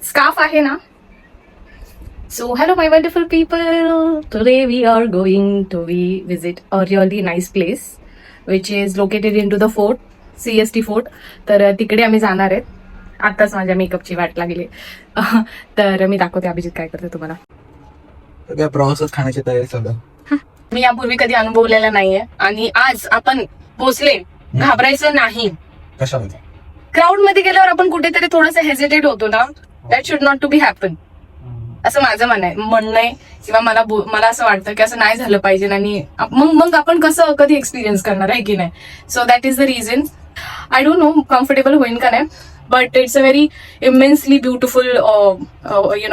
Scarf आहे ना. So hello my wonderful people, today we are going to visit a really nice place which is located into the fort, CST fort. तर तिकडे आम्ही जाणार आहेत. आताच माझ्या मेकअपची वाट लागली. तर मी दाखवते अभिजित काय करते तुम्हाला. सगळ्या प्रवासात खाण्याची तयारी चालू. मी यापूर्वी कधी अनुभवलेला नाहीये आणि आज आपण पोचले. घाबरायचं नाही. कशामध्ये? क्राऊड मध्ये गेल्यावर आपण कुठेतरी थोडंसं हेजिटेट होतो ना. That should not to be happen असं माझं म्हणणं आहे किंवा मला असं वाटतं की असं नाही झालं पाहिजे आणि मग आपण कसं कधी एक्सपिरियन्स करणार आहे की नाही. So that is the reason. I don't know comfortable होईन का नाही, but it's a very immensely beautiful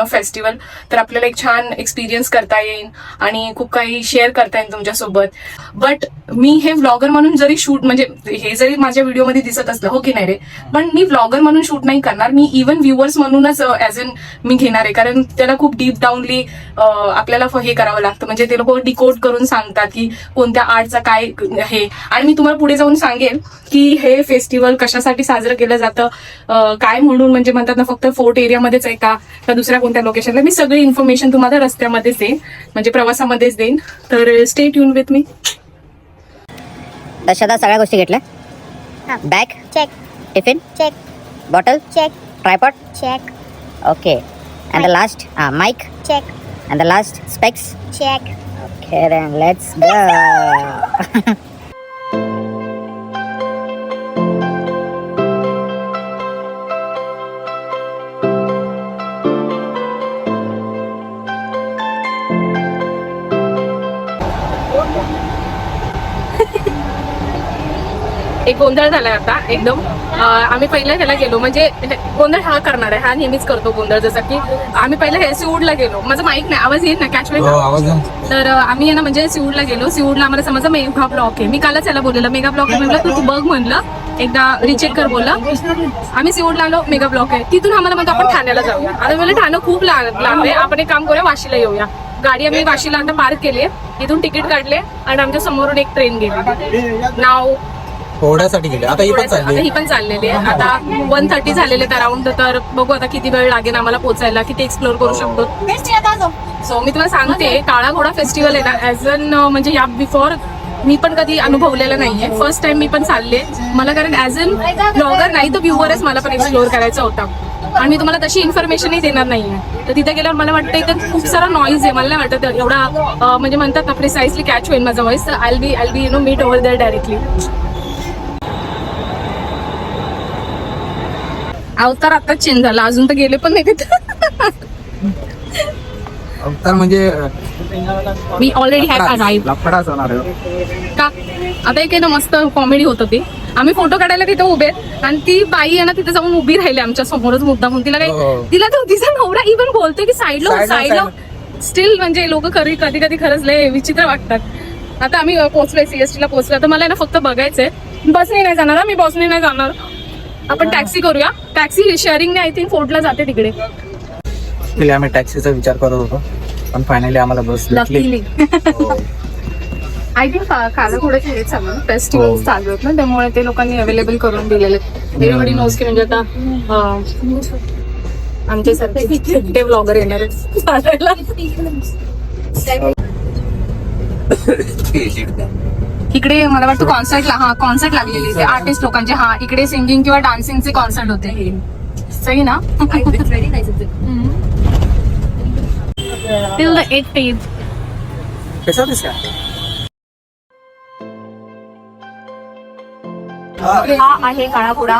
festival. तर आपल्याला एक छान एक्सपिरियन्स करता येईल आणि खूप काही शेअर करता येईल तुमच्यासोबत. बट मी हे व्लॉगर म्हणून जरी शूट म्हणजे हे जरी माझ्या व्हिडिओमध्ये दिसत असलं हो की नाही रे, पण मी व्लॉगर म्हणून शूट नाही करणार. मी इव्हन व्ह्युअर्स म्हणूनच ऍज अन मी घेणार आहे, कारण त्याला खूप डीप डाऊनली आपल्याला हे करावं लागतं. म्हणजे ते लोक डिकोड करून सांगतात की कोणत्या आर्टचा काय हे, आणि मी तुम्हाला पुढे जाऊन सांगेन की हे फेस्टिवल कशासाठी साजरं केलं जातं, काय म्हणून म्हणजे म्हणतात ना फक्त फोर्ट एरियामध्येच आहे का दुसऱ्या कोणत्या लोकेशनला. मी सगळी इन्फॉर्मेशन तुम्हाला रस्त्यामध्येच देईन, म्हणजे प्रवासामध्येच देईन. तर स्टे ट्यून विथ मी. दशदा सगळ्या गोष्टी घेतल्या. Bag check, tiffin check, bottle check, tripod check, okay. And the last mic check, and the last specs. Check. Okay then let's go. एक गोंधळ झालाय आता एकदम. आम्ही पहिल्या ह्याला गेलो, म्हणजे गोंधळ हा करणार आहे, हा नेहमीच करतो गोंधळ. जसं की आम्ही पहिल्या सिऊडला गेलो. माझं माईक नाही, आवाज येईल ना कॅच वेळ. तर आम्ही ना म्हणजे सिऊडला गेलो. सिऊडला आम्हाला समजा मेगा ब्लॉक आहे. मी कालच याला बोललेलं मेगा ब्लॉक आहे म्हणलं, तू बघ म्हणलं एकदा रिचेक कर बोलला. आम्ही सिऊडला आलो, मेगा ब्लॉक आहे. तिथून आम्हाला म्हणतो आपण ठाण्याला जाऊया. आता मला ठाणं खूप लांब आहे, आपण एक काम करूया वाशीला येऊया. गाडी आम्ही वाशीला आता पार्क केली, इथून तिकीट काढले आणि आमच्या समोरून एक ट्रेन गेली. नाव पोहण्यासाठी गेले. आता ही पण चाललेली आहे. आता 1:30 झालेले आहेत अराउंड. तर बघू आता किती वेळ लागेल आम्हाला पोहोचायला, किती एक्सप्लोर करू शकतो. सो मी तुम्हाला सांगते, काळा घोडा फेस्टिवल आहे ना, ऍज अन म्हणजे या बिफोर मी पण कधी अनुभवलेलं नाहीये. फर्स्ट टाइम मी पण चालले मला, कारण ऍज अन ब्लॉगर नाही तर व्ह्युअरच मला पण एक्सप्लोर करायचा होता आणि मी तुम्हाला तशी इन्फॉर्मेशनही देणार नाहीये. तर तिथे गेल्यावर मला वाटतं इथं खूप सारा नॉईज आहे. मला नाही वाटत एवढा म्हणजे म्हणतात ना प्रिसाइसली कॅच होईल माझा व्हॉइस. तर I be meet over there directly. अवतार आता चेंज झाला, अजून तर गेले पण नाही तिथं. अवतार म्हणजे मी ऑलरेडी हॅव अराइव्ड. लफडाच होणार का आता एक आहे ना मस्त कॉमेडी होतं ती. आम्ही फोटो काढायला तिथे उभे आणि ती बाई आहे ना तिथे जाऊन उभी राहिली आमच्या समोरच मुद्दा म्हणून. तिला काही तिला तो तिचा नवरा इव्हन बोलतोय की साईडला स्टील. म्हणजे लोक कधी कधी खरंच लय विचित्र वाटतात. आता आम्ही पोहोचलोय, सीएसटीला पोहोचलो. तर मला ना फक्त बघायचंय. बसने नाही जाणार, मी बसने नाही जाणार. आपण टॅक्सी करूया. टॅक्सी शेअरिंगने आय थिंक फोर्टला जाते तिकडे. आम्ही टॅक्सीचा विचार करत होतो, पण फायनली आम्हाला बस भेटली. आय थिंक कालखोड्याचे हे चालू फेस्टिवल चालू आहेत ना, त्यामुळे ते लोकांनी अवेलेबल करून दिलेले. एव्हरीबडी नोज की म्हणजे आता आमचे सारखे व्लॉगर येणार इकडे. मला वाटतं कॉन्सर्ट लागलेली आर्टिस्ट लोकांचे. हा इकडे सिंगिंग किंवा डान्सिंगचे कॉन्सर्ट होते. सही ना. Till the 8th page. कसा दिसला? हा आहे काळा घोडा.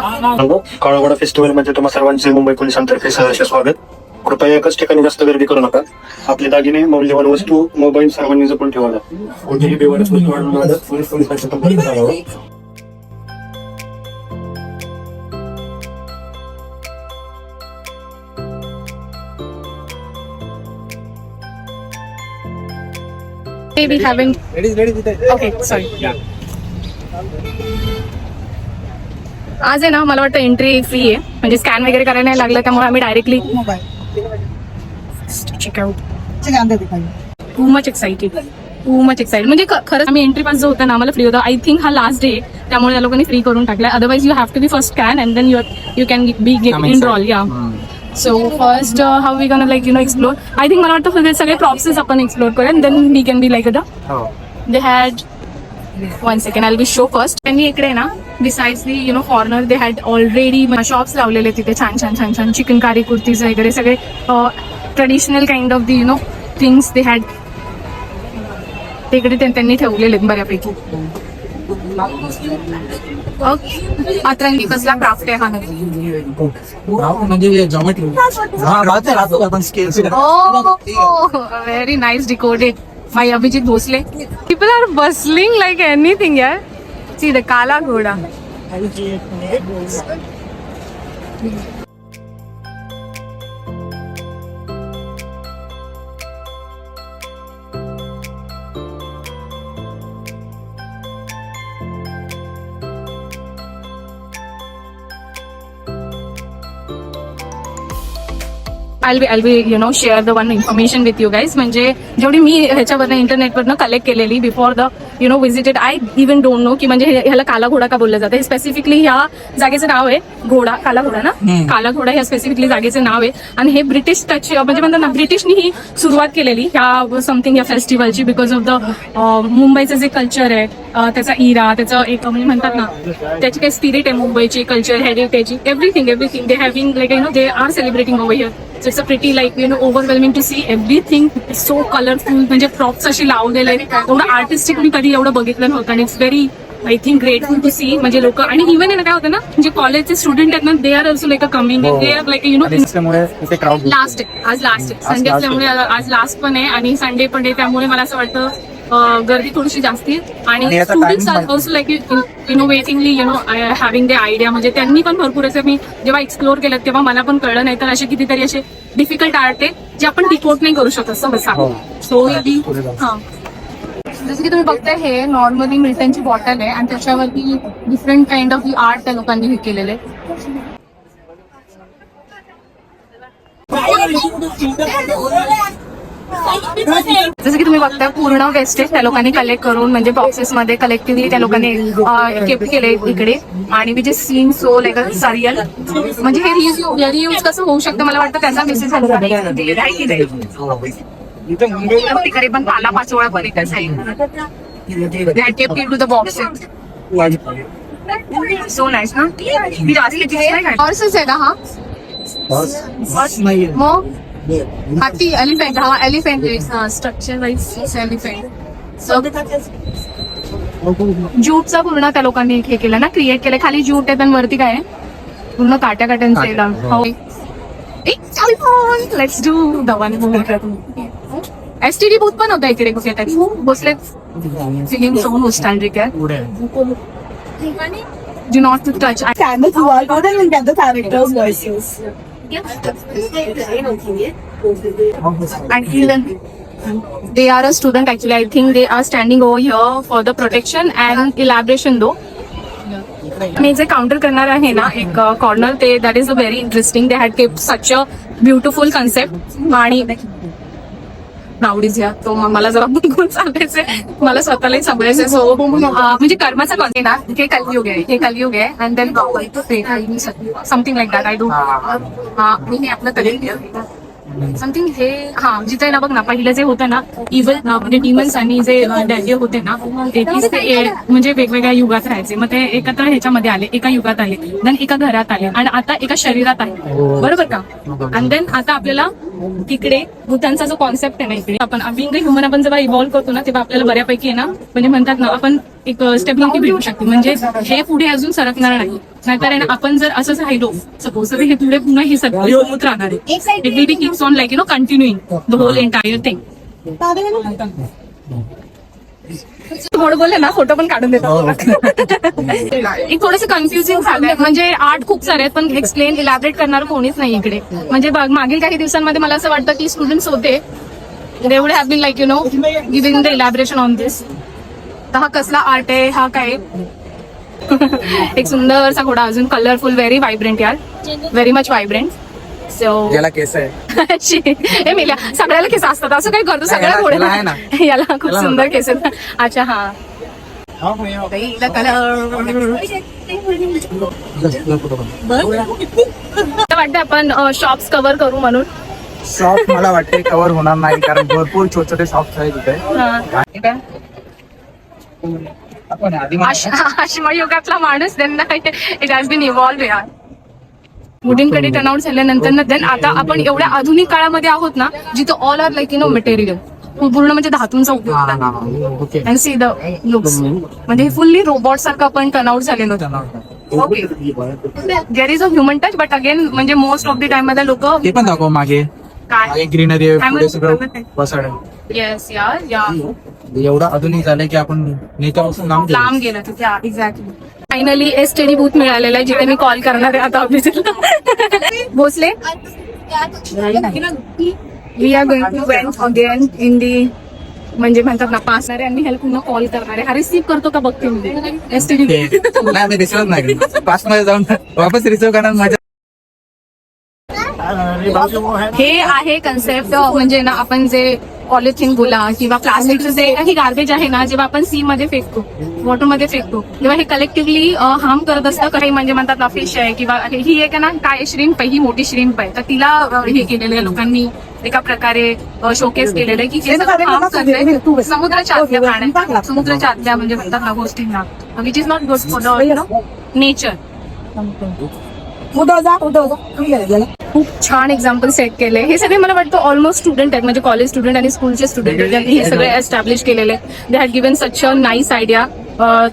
काळा घोडा फेस्टिवल मध्ये तुम्हा सर्वांचे मुंबई पोलिसांतर्फे सहर्ष स्वागत. कृपया एकाच ठिकाणी जास्त गर्दी करू नका. आपले दागिने, मौल्यवान वस्तू, मोबाईल सर्वांनी जपून ठेवावा. कोणतीही बेवारस वस्तू आणून पोलिसांच्या संपर्क करावा. We haven't. Okay, sorry. आज आहे ना मला वाटतं एंट्री फ्री आहे, म्हणजे स्कॅन वगैरे करायला नाही लागलं, त्यामुळे आम्ही directly checkout. Too much excited. म्हणजे खरंच आम्ही एंट्री पास जो होता ना आम्हाला फ्री होता. आय थिंक हा लास्ट डे, त्यामुळे या लोकांनी फ्री करून टाकलाय. Otherwise you have to be first scan and then you can be get enrol. या so first how we gonna like explore. I think मला वाटतं सगळे प्रॉप्सेस आपण एक्सप्लोर करूया then we can be like हो they had 1 second I'll be show first. त्यांनी इकडे ना besides the corner they had already shops लावलेले तिथे छान छान छान छान चिकन कारी कुर्तीज वगैरे सगळे traditional kind of the things they had तिकडे त्यांनी ठेवलेले बऱ्यापैकी. अतरंगी कसला क्राफ्ट आहे हा म्हणजे जॉमेट्री आपण scales very nice decoded by Abhijit Bhosale. People are bustling like anything यार. See the Kala Ghoda. I'll be share the one information with you guys. म्हणजे जेवढी मी ह्याच्यावरनं इंटरनेटवरनं कलेक्ट केलेली before the visited I even don't know की म्हणजे ह्याला काला घोडा का बोललं जातं. स्पेसिफिकली ह्या जागेचं नाव आहे घोडा, काला घोडा ना, काला घोडा ह्या स्पेसिफिकली जागेचं नाव आहे. आणि हे ब्रिटिश टच म्हणजे म्हणतात ना ब्रिटिशनी ही सुरुवात केलेली ह्या समथिंग या फेस्टिवलची बिकॉज ऑफ द मुंबईचं जे कल्चर आहे त्याचा इरा, त्याचं एक म्हणजे म्हणतात ना त्याची काही स्पिरिट आहे मुंबईची culture heritage everything they having like they are celebrating over here. So it's a pretty like overwhelming to see everything so colorful. म्हणजे प्रॉप्स अशी लावलेले आहेत एवढं आर्टिस्टिक मी कधी एवढं बघितलं नव्हतं. आणि it's very I think grateful to see. म्हणजे लोक आणि इव्हन आहे ना काय होतं ना म्हणजे कॉलेजचे स्टुडंट आहेत ना they are also like a coming they are like last आज लास्ट संडे असल्यामुळे आज लास्ट पण आहे आणि संडे पण आहे त्यामुळे मला असं वाटतं गर्दी थोडीशी जास्ती आणि students are also like innovatingly having the idea. म्हणजे त्यांनी पण भरपूर असं मी जेव्हा एक्सप्लोर केलं तेव्हा मला पण कळलं नाही तर असे कितीतरी असे डिफिकल्ट आर्ट आहे जे आपण डिकोड नाही करू शकत सहसा. सो हा जसं की तुम्ही बघताय हे नॉर्मली मिल्टनची बॉटल आहे आणि त्याच्यावरती डिफरंट काइंड ऑफ आर्ट त्या लोकांनी हे केलेले. जसं की तुम्ही बघताय पूर्ण वेस्टेज त्या लोकांनी कलेक्ट करून म्हणजे बॉक्सेस मध्ये कलेक्टिव्हली त्या लोकांनी केप केले इकडे. आणि which is seen so like a surreal. म्हणजे हे रियूज कसं होऊ शकतं मला वाटतं त्याचा मेसेज तिकडे पण पाला पाचोळा पण येतात kept to the boxes. So nice ना. मी जास्त हॉर्सेस आहे का हा मग हाती एलिफंट हा एलिफंट स्ट्रक्चर वाईज एलिफंट. ज्यूटचा पूर्ण त्या लोकांनी हे केलं ना क्रिएट केलं. खाली ज्यूट आहे आणि वरती काय आहे पूर्ण काट्या काट्यांचे. Let's do the one. STD booth पण होता इकडे कुठेतरी बसले फिलिंग सो नॉस्टॅल्जिक आहे. Do not to touch. Stand the QR code and get the characters' voices. And even they are a student actually. I think they are standing over here for the protection and elaboration though. मी जे counter करणार आहे ना एक corner ते that is a very interesting. They had kept such a beautiful concept. आणि नावडीच घ्या तो मला जरा बघून चालायचंय मला स्वतःलाही सांभाळायचंय. सो म्हणजे कर्माचा कॉन्सेप्ट ना हे कलियुग आहे हे कलियुग आहे. And then something like that I do me आपलं कलियुग समथिंग हे हा जिथे ना बघ ना पहिलं जे होतं ना इव्हल म्हणजे डिमन्स आणि जे डेव्हिल होते ना ते म्हणजे वेगवेगळ्या युगात राहायचे. मग ते एकत्र ह्याच्यामध्ये आले एका युगात आले देन एका घरात आले आणि आता एका शरीरात आहे बरोबर का. आणि देन आता आपल्याला तिकडे बुद्धांचा जो कॉन्सेप्ट आहे ना इकडे आपण बिंग ह्युमन आपण जेव्हा इव्हॉल्व्ह करतो ना तेव्हा आपल्याला बऱ्यापैकी आहे ना म्हणजे म्हणतात ना आपण एक स्टेबिलिटी भेटू शकते. म्हणजे हे पुढे अजून सरकणार नाही. नाहीतर आपण जर असंच राहिलो सपोज तर हे पुढे पुन्हा हे सगळं होत राहणार आहे. It will be keeps on like continuing the whole entire thing. थोडं बोलले ना फोटो पण काढून देतात. एक थोडंसं कन्फ्युजिंग झालंय म्हणजे आर्ट खूप सारे आहेत पण एक्सप्लेन इलॅबरेट करणार कोणीच नाही इकडे. म्हणजे मागील काही दिवसांमध्ये मला असं वाटतं की स्टुडंट्स होते they would have been like giving the elaboration on this. तर हा कसला आर्ट आहे हा काय एक सुंदरसा घोडा अजून कलरफुल व्हेरी व्हायब्रंट यार व्हेरी मच व्हायब्रंट. सो याला केस आहे हे मेल्या सगळ्याला केस असतात असं काय करतो सगळ्या घोड्याला याला खूप सुंदर केस आहेत. अच्छा हा वाटतं आपण शॉप्स कव्हर करू म्हणून. शॉप मला वाटते कव्हर होणार नाही कारण भरपूर छोटे छोटे शॉप्स आहेत तिथे. आपण आधी युगातला माणूस त्यांना इट हॅज बीन इव्हॉल्व यार. मुलींकडे टर्न आउट झाल्यानंतर देन आता आपण एवढ्या आधुनिक काळामध्ये आहोत ना जिथं ऑल आर लाईक मटेरियल पूर्ण म्हणजे धातूंचा उपयोग okay and see the looks म्हणजे फुल्ली रोबोट सारखं आपण टर्न आउट झालेलो होतो. There is a human touch but again म्हणजे मोस्ट ऑफ द टाइम मध्ये लोक ते पण दाखव मागे काय ग्रीनरी काय पुढे सगळं म्हणतात? बसाड येस यार या एवढं आधुनिक झालंय की आपण नेत्यापासून लांब गेलो. लांब गेला तिथे एक्झॅक्टली. फायनली एसटीडी बूथ मिळालेला आहे जिथे मी कॉल करणार आहे आता ऑफिसला. Bhosale we are going to went again in the म्हणजे म्हणतात ना पासणारे आणि हेल्प पुन्हा कॉल करणारे. हा रिसीव्ह करतो का बघते मी एसटीडी. नाही मी रिसिव्ह नाही पास मध्ये जाऊन वापस रिसिव्ह करणार माझ्या. हे आहे कन्सेप्ट म्हणजे ना आपण जे पॉलिथिन बोला किंवा प्लास्टिकचं जे काही गार्बेज आहे ना जेव्हा आपण सी मध्ये फेकतो वॉटर मध्ये फेकतो तेव्हा हे कलेक्टिव्हली हार्म करत असतं. काही म्हणजे म्हणतात ना फिश आहे किंवा ही एक ना काय श्रिम्प आहे ही मोठी श्रिम्प आहे तर तिला हे केलेलं आहे लोकांनी एका प्रकारे शोकेस केलेलं आहे की जे हार्म करते समुद्राच्या आतल्या प्राण्यांना समुद्राच्या आतल्या म्हणजे म्हणतात ना गोष्टींना which is not good for the nature. खूप छान एक्झाम्पल सेट केले. हे सगळे मला वाटतं ऑलमोस्ट स्टुडंट आहेत म्हणजे कॉलेज स्टुडंट आणि स्कूलचे स्टुडंट आहेत ज्यांनी हे सगळे एस्टॅब्लिश केलेले. They had given such a nice idea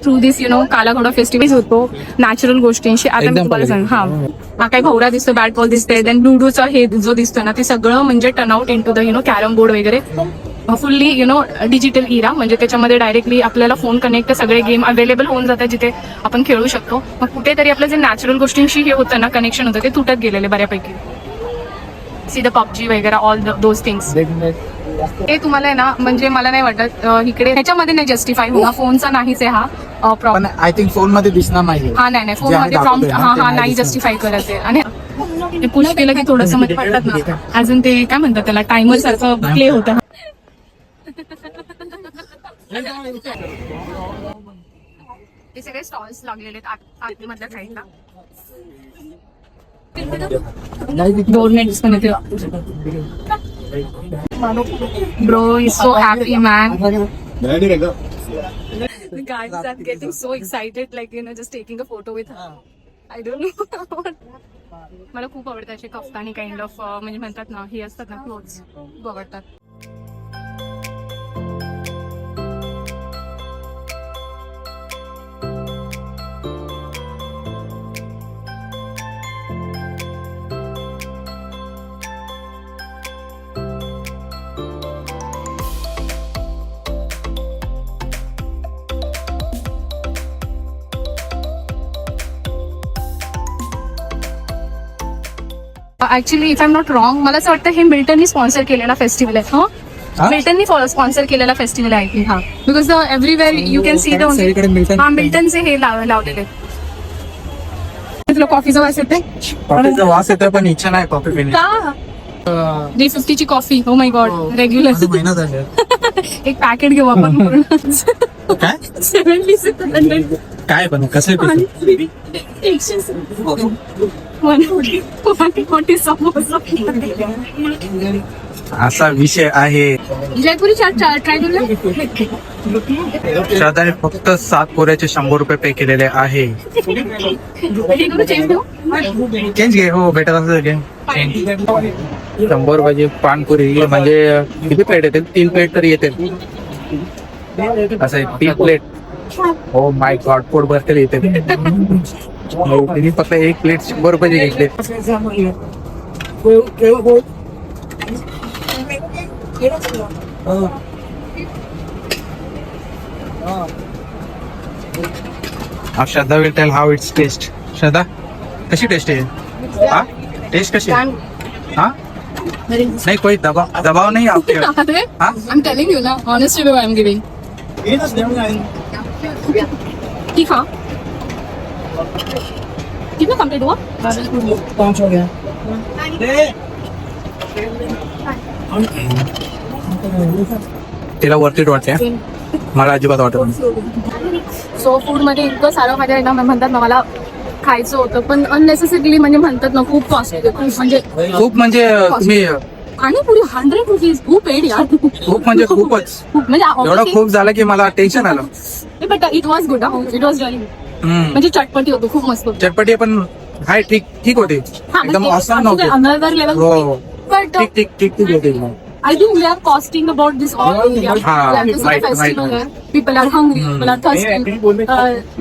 through this Kala Ghoda festival होतो नॅचरल गोष्टींशी. आता मी तुम्हाला सांग हा काही भवरा दिसतो बॅट बॉल दिसते देन लुडोचा हे जो दिसतो ना ते सगळं म्हणजे turn out in to the carrom board वगैरे फुल्ली डिजिटल इरा म्हणजे त्याच्यामध्ये डायरेक्टली आपल्याला फोन कनेक्ट सगळे गेम अवेलेबल होऊन जातात जिथे आपण खेळू शकतो. मग कुठेतरी आपलं जे नॅचरल गोष्टींशी हे होतं ना कनेक्शन होतं ते तुटत गेलेले बऱ्यापैकी. सी द पबजी वगैरे ऑल दोज थिंग्स हे तुम्हाला आहे ना म्हणजे मला नाही वाटत इकडे ह्याच्यामध्ये नाही जस्टिफाय होणार. फोनचा नाहीच आहे हा पण प्रॉब्लेम. आय थिंक फोन मध्ये दिसणार नाही. हा नाही फोन मध्ये प्रॉम्प्ट हा नाही जस्टिफाय करत आहे. आणि पुश केलं की थोडंसं म्हणजे म्हणतात ना अजून ते काय म्हणतात त्याला टायमर सारखं प्ले होतं. हे सगळे स्टॉल्स लागलेले आहेत आतमधल्या साईडला. डोरमेट्स पण येते. Bro is so happy man. The guys are getting so excited like just taking a photo with her. I don't know. मला खूप आवडतात असे कफ्तानी काइंड ऑफ म्हणजे म्हणतात ना हे असतात ना क्लोथ्स खूप आवडतात. Actually if I am not wrong मला असं वाटतं हे मिल्टननी स्पॉन्सर केलेला फेस्टिवल आहे. मिल्टननी स्पॉन्सर केलेला फेस्टिवल आहे की हा because everywhere you can see the हा मिल्टनचे हे लावलेले. तुला कॉफीचा वास येते. कॉफीचा वास येतोय पण इच्छा नाही कॉफी पिण्याची. 350 ची कॉफी. हो माय गॉड रेग्युलर महिना झाले. एक पॅकेट घेऊ आपण पूर्ण. काय 70 काय पण कसं असा विषय आहे. जयपुरी चाट ट्राय करूया. श्रद्धाने फक्त 7 कोऱ्याचे 100 रुपये पे केलेले आहे. चेंज घे हो भेटत असं घे. 100 रुपयाची पानपुरी म्हणजे किती प्लेट येतील 3 प्लेट तरी येतील असं आहे. 3 प्लेट. हो माय गॉड पोट भरतील येते. तिने फक्त 1 प्लेट 100 रुपयाची घेतले. Shraddha will tell how it's taste. Shraddha कशी टेस्ट आहे. हा टेस्ट कशी आहे. हा नाही कोई दबाव नाही आपके. हाँ I'm telling you ना honest review I'm giving. ठीक हाँ कितना कंप्लीट हुआ. 5 हो गया. तिला वरती वाटते. मला अजिबात वाटत नाही. सो फूड मध्ये इतकं सारं माझ्या एकदा म्हणतात ना मला खायचं होतं पण अननेसेसरीली म्हणजे म्हणतात ना खूप कॉस्टली म्हणजे खूप म्हणजे तुम्ही आणि पुरी 100 रुपीज खूप पेड यार खूप म्हणजे खूपच म्हणजे एवढं खूप झालं की मला टेन्शन आलं. But it was good it was म्हणजे चटपटी होती खूप मस्त होती. चटपटी पण हाय ठीक ठीक होते एकदम असं नव्हते. अनदर लेवल हो बट ठीक ठीक ठीक ठीक होते. I think we are costing about this all India. हाँ, This is a right, festival right. here. People are hungry, people are thirsty.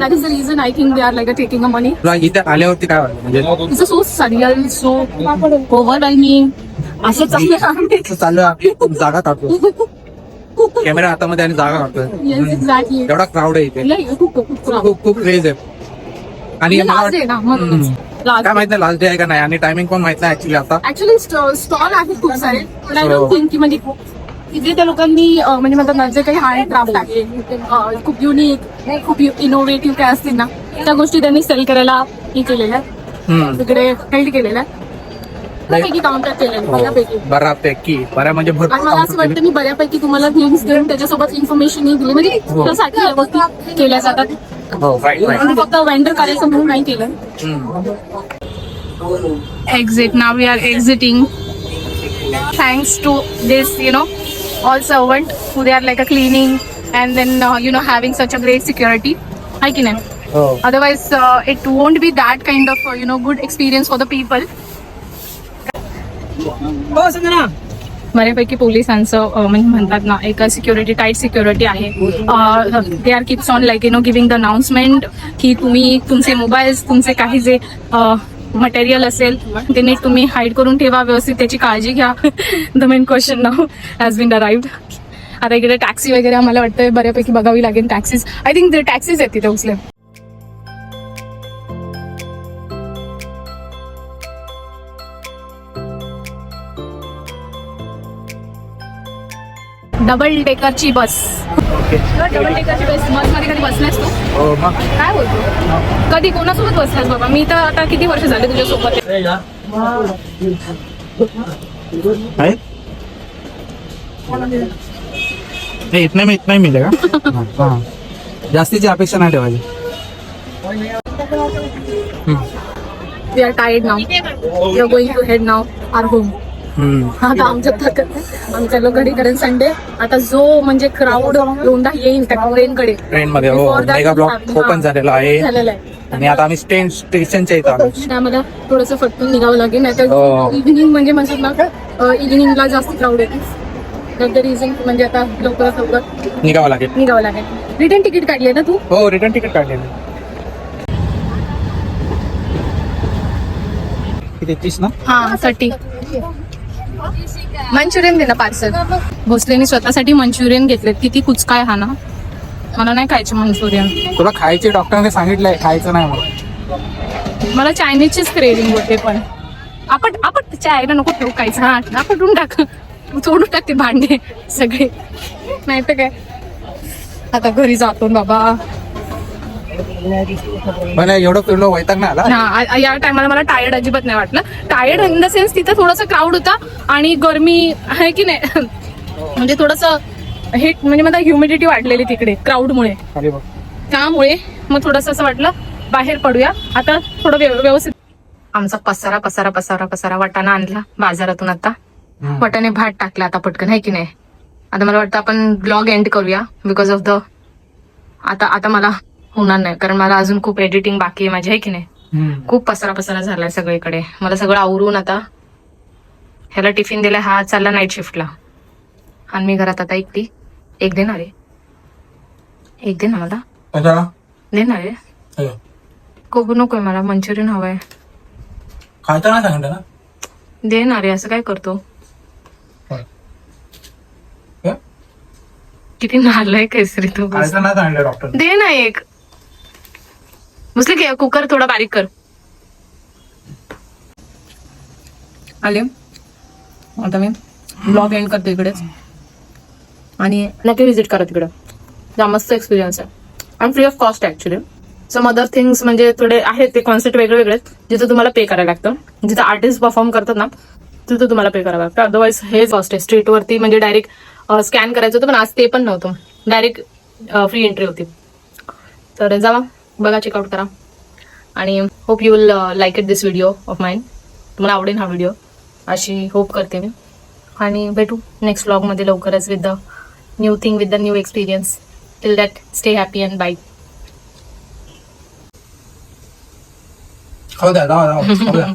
That is the reason I think they are like taking the money. तुला इथे आल्यावरती काय वाटलं म्हणजे This is so surreal, so overwhelming. असं चाललं असं चालू आहे, जागा काढतो कॅमेरा हातामध्ये आणि जागा काढतोय. Yes, exactly. एवढा क्राऊड आहे इथे. Yeah, खूप खूप खूप क्रेज आहे. आणि मला लास्ट डे ना म्हणूनच. काय माहित नाही लास्ट डे आहे का नाही आणि टायमिंग पण माहित नाही ऍक्च्युली आता. ऍक्च्युली स्टॉल आहेत खूप सारे पण आय डोंट थिंक की म्हणजे इथे त्या लोकांनी म्हणजे म्हणतात ना जे काही हँडक्राफ्ट आहे खूप युनिक खूप इनोव्हेटिव्ह काय असतील ना त्या गोष्टी त्यांनी सेल करायला हे केलेल्या तिकडे हेल्ड केलेल्या बऱ्यापैकी काउंटर केलेलं बऱ्यापैकी. बऱ्यापैकी बऱ्या म्हणजे आणि मला असं भरपूर वाटतं मी बऱ्यापैकी तुम्हाला थिंग्स देऊन त्याच्यासोबत इन्फॉर्मेशनही दिली म्हणजे त्यासाठी या गोष्टी केल्या जातात. हो राईट राईट. आणि फक्त वेंडर करायचं म्हणून नाही केलं. Exit. Now we are exiting. Thanks to this, all servant who they are like a cleaning and then having such a great security. Hi, Kinan. हो Otherwise, it won't be that kind of good experience for the people. बऱ्यापैकी पोलिसांचं म्हणजे म्हणतात ना एक security tight security आहे. They are keeps on like giving the announcement की तुम्ही तुमचे मोबाईल्स तुमचे काही जे मटेरियल असेल ते नीट तुम्ही हाईड करून ठेवा व्यवस्थित त्याची काळजी घ्या. The main question now has been arrived. आता इकडे टॅक्सी वगैरे आम्हाला वाटतं बऱ्यापैकी बघावी लागेल. टॅक्सीज आय थिंक ते टॅक्सीज आहेत तिथे उचले. डबल डेकरची बस. डबल डेकरची बस मध्ये कधी बसलास तू? हो मग काय बोलतो कधी कोणासोबत बसलास बाबा? मी तर आता किती वर्ष झाले तुझ्यासोबत. आहे नाही इतना मी इतना ही मिलेगा. हाँ. जास्तीची अपेक्षा नाही ठेवायची. We are tired now. We are going to head now our home. आता आमच्या घरी करेन संडे. आता जो म्हणजे क्राऊड दोनदा येईल त्या ट्रेनकडे ट्रेन मध्ये हो मेगा ब्लॉक ओपन झालेला आहे झालेला आहे. आणि आता आम्ही स्टेशनच्या इथं आलो. त्यामध्ये थोडंसं फटकून निघावं लागेल नाही तर हो. इव्हिनिंग म्हणजे म्हणतात ना इव्हिनिंगला जास्त क्राऊड येते. द रिझन म्हणजे आता लवकरात लवकर निघावं लागेल. निघावं लागेल. रिटर्न तिकीट काढली ना तू? हो रिटर्न तिकीट काढलेलं. किती 30 ना? हा 30. मंचुरियन दे ना पार्सल. भोसलेनी स्वतःसाठी मंचुरियन घेतलेत. किती कुचकाय हा ना. मला नाही खायचं मंचुरियन. तुला खायचे डॉक्टरने सांगितलंय खायचं नाही म्हणून. मला चायनीजचीच क्रेविंग होते पण आपण चायना नको ठेवू खायचं. हा आपटून टाक सोडून टाक ते भांडे सगळे नाही तर काय. आता घरी जातो बाबा. मला एवढं फिरलो वैताग नाही आला. हा या टायमाला मला टायर्ड अजिबात नाही वाटलं. टायर्ड इन द सेन्स तिथं थोडंसं क्राऊड होता आणि गरमी आहे की नाही म्हणजे थोडंसं हे म्हणजे मला ह्युमिडिटी वाढलेली तिकडे क्राऊडमुळे. खाली बघ. त्यामुळे मग थोडंसं असं वाटलं बाहेर पडूया आता थोडं व्यवस्थित. आमचा पसारा पसारा पसारा पसारा वाटाणा आणला बाजारातून. आता वाटाणे भात टाकला आता पटकन आहे की नाही. आता मला वाटतं आपण ब्लॉग एंड करूया बिकॉज ऑफ द आता मला होणार नाही कारण मला अजून खूप एडिटिंग बाकी आहे माझी आहे की नाही. खूप पसारा पसारा झालाय सगळीकडे. मला सगळं आवरून आता ह्याला टिफिन दिलाय. हा चालला नाईट शिफ्टला आणि मी घरात आता एकटी. एक देणार आहे. एक दे ना मला. देणार आहे. कोबू नकोय मला. मंचुरियन हवंय. खायचं नाही सांगितलं ना. देणार आहे. असं काय करतो. किती नालाय केसरी तू. खायचं नाही सांगितलं डॉक्टर. दे ना एक. मुसले कुकर थोडा बारीक कर. आले आता मी ब्लॉग एंड करते इकडेच आणि नक्की व्हिजिट करा तिकडं. मस्त एक्सपिरियन्स आहे आणि free of cost actually. Some other things म्हणजे थोडे आहेत ते कॉन्सेप्ट वेगळे वेगळे जिथं तुम्हाला पे करायला लागतं. जिथं आर्टिस्ट परफॉर्म करतात ना तिथं तुम्हाला पे करावं लागतं. अदरवाईज हे कॉस्ट आहे. स्ट्रीटवरती म्हणजे डायरेक्ट स्कॅन करायचं होतं पण आज ते पण नव्हतं. डायरेक्ट फ्री एंट्री होती. तर जावा, बघा, चेकआउट करा. आणि hope you will like it this video off mine. तुम्हाला आवडेल हा व्हिडिओ अशी होप करते मी. आणि भेटू नेक्स्ट व्लॉगमध्ये लवकरच with the new thing, with the new experience. Till that stay happy and bye. खाऊ द्या.